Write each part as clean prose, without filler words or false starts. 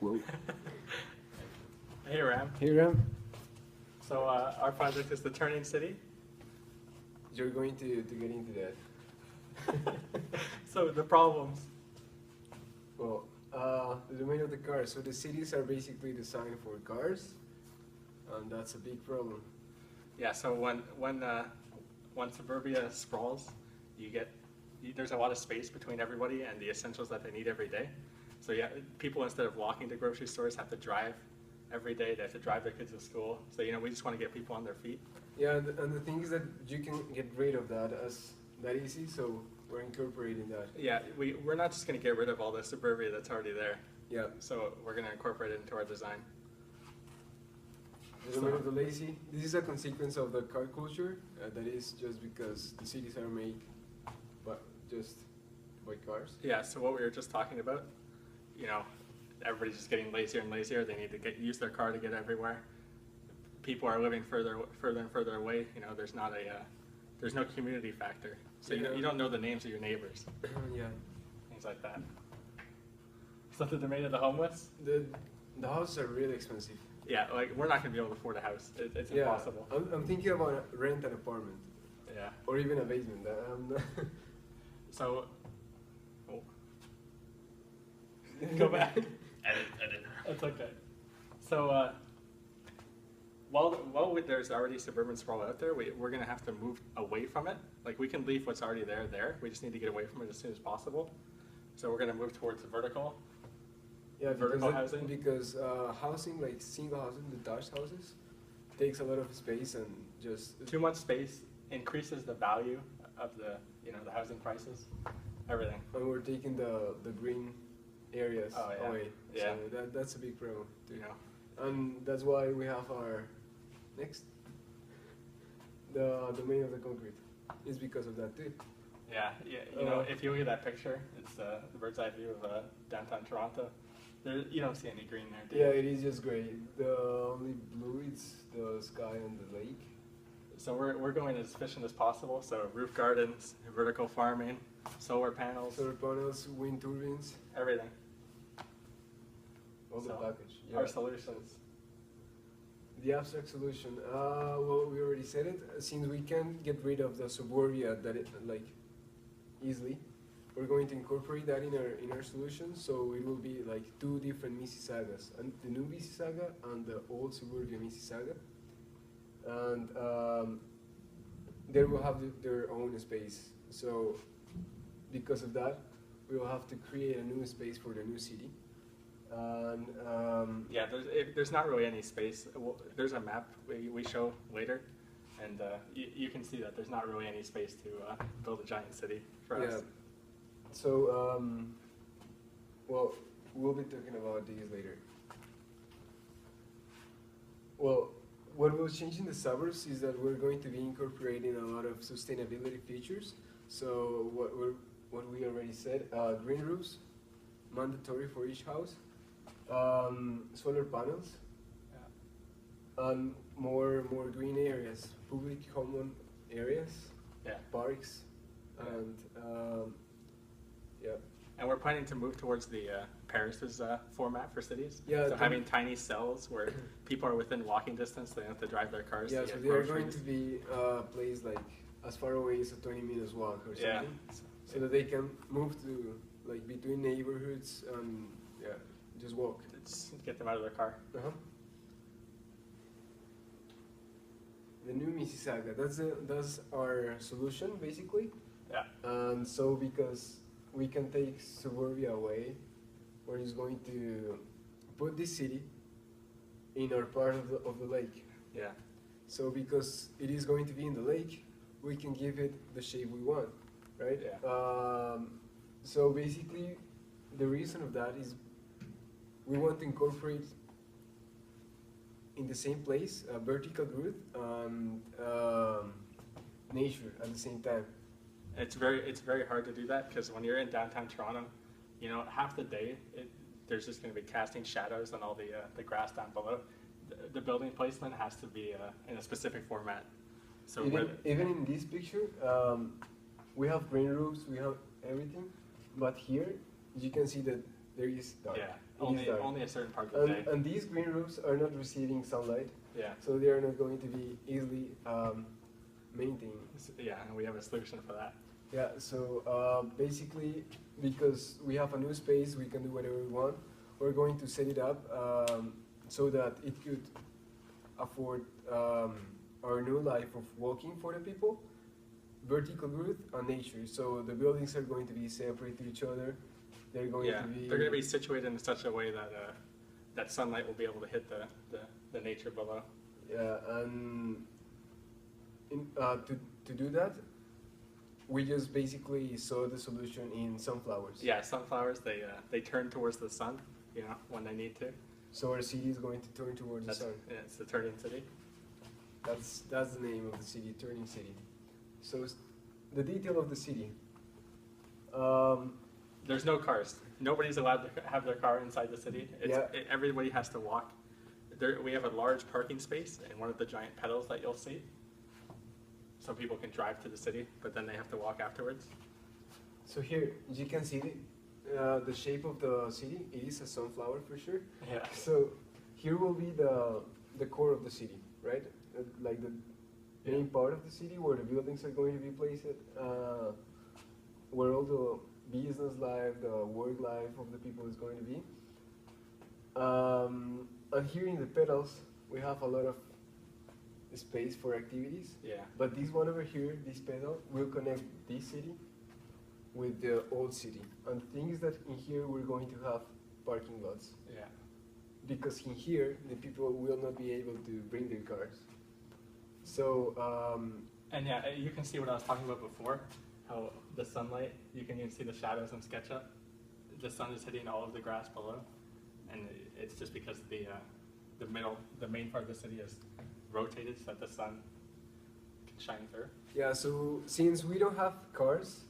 Whoa. Hey Ram. Hey Ram, So our project is the Turning City. you're going to get into that. So the problems. Well, the domain of the cars. So the cities are basically designed for cars, and that's a big problem. Yeah. So when suburbia sprawls, there's a lot of space between everybody and the essentials that they need every day. So yeah, people instead of walking to grocery stores have to drive every day. They have to drive their kids to school. So we just want to get people on their feet. Yeah, and the thing is that you can get rid of that as that easy. So we're incorporating that. Yeah, we're not just going to get rid of all the suburbia that's already there. Yeah. So we're going to incorporate it into our design. The domain of the lazy. This is a consequence of the car culture. That is just because the cities are made, but just by cars. Yeah. So what we were just talking about, everybody's just getting lazier and lazier. They need to use their car to get everywhere. People are living further and further away. There's no community factor. So you don't know the names of your neighbors. Yeah. Things like that. So the domain of the homeless. The houses are really expensive. Yeah, like we're not going to be able to afford a house. It's Yeah, impossible. I'm thinking about rent an apartment Yeah. or even a basement. So. Oh. Go back. Edit. That's okay. So while there's already suburban sprawl out there, we're going to have to move away from it. Like we can leave what's already there. We just need to get away from it as soon as possible. So we're going to move towards the vertical. Yeah, Vertical housing? Because housing, like single housing, detached houses, takes a lot of space and just Too much space increases the value of the housing prices, everything. and we're taking the green areas Oh, yeah. away. Yeah. So that's a big problem too. You know. And that's why we have our next the domain of the concrete. It's because of that too. Yeah. If you look at that picture, it's the bird's eye view of downtown Toronto. You don't see any green there, do you? Yeah, it is just gray. The only blue is the sky and the lake. So we're going as efficient as possible. So roof gardens, vertical farming, solar panels, Solar panels, wind turbines, everything. all the So, package. Our solutions. The abstract solution. Well, we already said it. Since we can get rid of the suburbia easily, we're going to incorporate that in our solution. So it will be like two different Mississaugas, and the new Mississauga and the old suburbia Mississauga, and they will have their own space. So because of that, we will have to create a new space for the new city. And Yeah, there's not really any space. There's a map we show later, and you can see that there's not really any space to build a giant city for us. So, well, we'll be talking about these later. Well, what will change in the suburbs is that we're going to be incorporating a lot of sustainability features. So what we already said, green roofs, mandatory for each house, solar panels, and more green areas, public common areas, Yeah. parks, and yeah. And we're planning to move towards the Paris's format for cities. Yeah, So having tiny cells where people are within walking distance, they don't have to drive their cars Yeah, to so get they are going groceries. to be placed like as far away as a 20 minutes walk or Yeah. something, so that they can move to like between neighborhoods and just walk. Just get them out of their car. Uh-huh. The new Mississauga, that's our solution basically. Yeah. And so because we can take suburbia away, we're just going to put this city in our part of the lake. Yeah. So because it is going to be in the lake, we can give it the shape we want, right? Yeah. So basically, the reason of that is we want to incorporate in the same place vertical growth and nature at the same time. It's very hard to do that because when you're in downtown Toronto, half the day there's just going to be casting shadows on all the grass down below. The building placement has to be in a specific format. So even in this picture, we have green roofs, we have everything, but here you can see that there is dark. Yeah, It is dark. only a certain part of the day. And these green roofs are not receiving sunlight, Yeah, so they are not going to be easily maintained. yeah, and we have a solution for that. Yeah, so basically, because we have a new space, we can do whatever we want. We're going to set it up so that it could afford our new life of walking for the people, vertical growth, and nature. So the buildings are going to be separate to each other. They're going Yeah, to be. they're going to be situated in such a way that that sunlight will be able to hit the nature below. Yeah, and to do that, we just basically saw the solution in sunflowers. Yeah, sunflowers, they turn towards the sun, you know, when they need to. So our city is going to turn towards the sun. Yeah, it's the turning city. That's the name of the city, Turning City. So the detail of the city. There's no cars. Nobody's allowed to have their car inside the city. Everybody has to walk. We have a large parking space in one of the giant pedals that you'll see. So people can drive to the city, but then they have to walk afterwards. So here, you can see the shape of the city. It is a sunflower for sure. Yeah. So here will be the core of the city, right? Like the main part of the city where the buildings are going to be placed, where all the business life, the work life of the people is going to be. And here in the petals, we have a lot of space for activities. Yeah. But this one over here, this pedal, will connect this city with the old city. And the thing is that in here we're going to have parking lots. Yeah. Because in here, the people will not be able to bring their cars. So, and yeah, you can see what I was talking about before, how the sunlight, you can even see the shadows in SketchUp. The sun is hitting all of the grass below, and it's just because the main part of the city is rotated so that the sun can shine through. yeah, so since we don't have cars,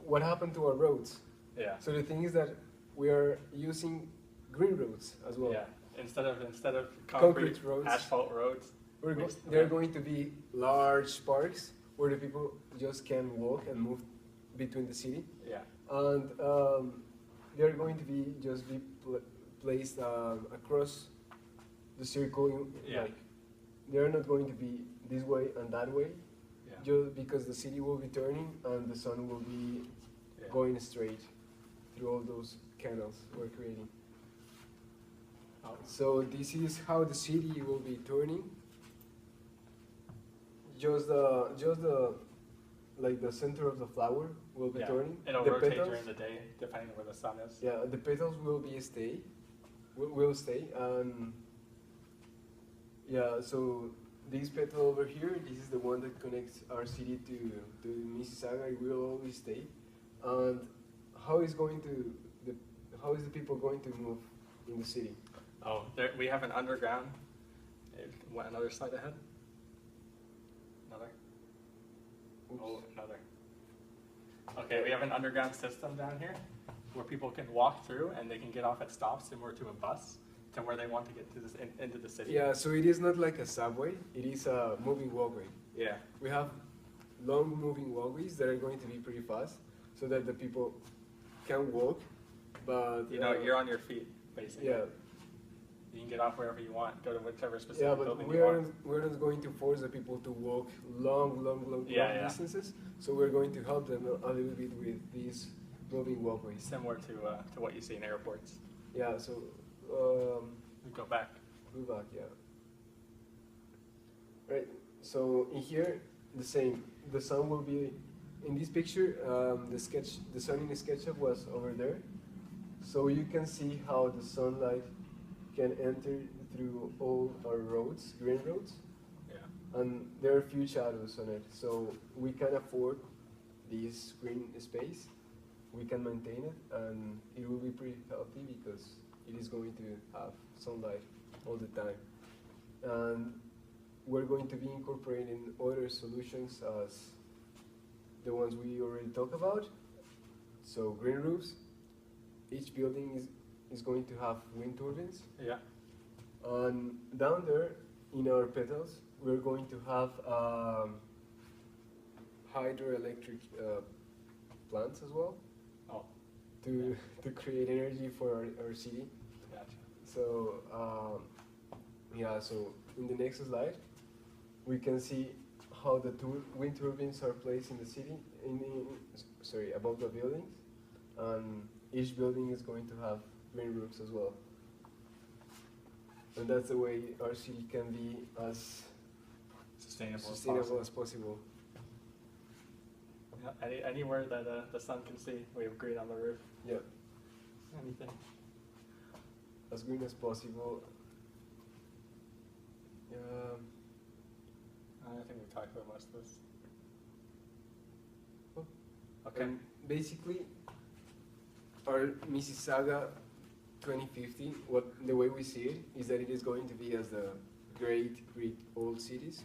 what happened to our roads? Yeah. So the thing is that we are using green roads as well. Yeah. Instead of Concrete roads. asphalt roads. There are going to be large parks where the people just can walk and move between the city. Yeah. And they're going to be placed across the circle. Yeah. Like, they're not going to be this way and that way, Yeah. just because the city will be turning and the sun will be Yeah. going straight through all those canals we're creating. Oh. So this is how the city will be turning. Just the like the center of the flower will be Yeah. turning. It'll the rotate petals, during the day, depending on where the sun is. yeah, the petals will stay, and yeah. So this petal over here, this is the one that connects our city to Mississauga. It will always stay. And how is the people going to move in the city? Oh, we have an underground. Another slide ahead. Another. Oops. Oh, another. Okay, we have an underground system down here where people can walk through and they can get off at stops similar to a bus to where they want to get to into the city. Yeah, so it is not like a subway. It is a moving walkway. Yeah. We have long moving walkways that are going to be pretty fast, so that the people can walk. But You're on your feet basically. yeah, You can get off wherever you want, go to whichever specific yeah, but building you want. we're not going to force the people to walk long Yeah. distances. So we're going to help them a little bit with these moving walkways. Similar to what you see in airports. Yeah. So We go back. go back. Yeah. Right. So in here, the same. The sun will be in this picture. The sun in the SketchUp was over there, so you can see how the sunlight can enter through all our roads, green roads, Yeah. and there are few shadows on it. So we can afford this green space. We can maintain it, and it will be pretty healthy because it is going to have sunlight all the time. And we're going to be incorporating other solutions as the ones we already talked about. So green roofs. Each building is going to have wind turbines. Yeah. And down there, in our petals, we're going to have hydroelectric plants as well. Oh. to create energy for our city. Gotcha. So yeah, so in the next slide, we can see how the wind turbines are placed in the city, sorry, above the buildings, and each building is going to have green roofs as well. And that's the way our city can be as sustainable as possible. Yeah, anywhere that the sun can see, we have green on the roof. Yeah, Anything. as green as possible. I think we talked about most of this. Oh. Okay. And basically, our Mississauga 2050, the way we see it is that it is going to be as the great old cities.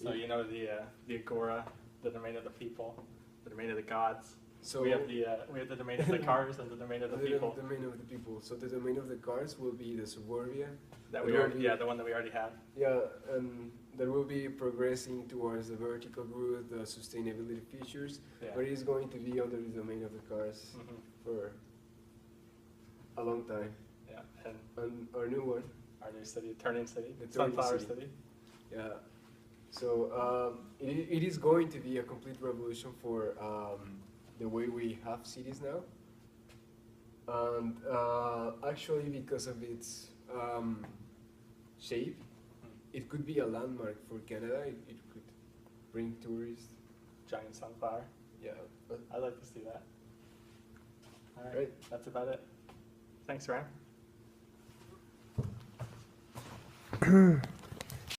So you know the agora, the domain of the people, the domain of the gods. So we have the domain of the cars and the domain of the people. The domain of the people. So the domain of the cars will be the suburbia. That we already, yeah, the one that we already have. Yeah, and that will be progressing towards the vertical growth, the sustainability features, Yeah. but it is going to be under the domain of the cars for a long time. Yeah, And our new one, our new city, turning city, The turning sunflower city. city. yeah. So it is going to be a complete revolution for the way we have cities now. And actually, because of its shape, it could be a landmark for Canada. It could bring tourists. Giant sunflower. Yeah. I'd like to see that. All right, Right. that's about it. Thanks, Ryan.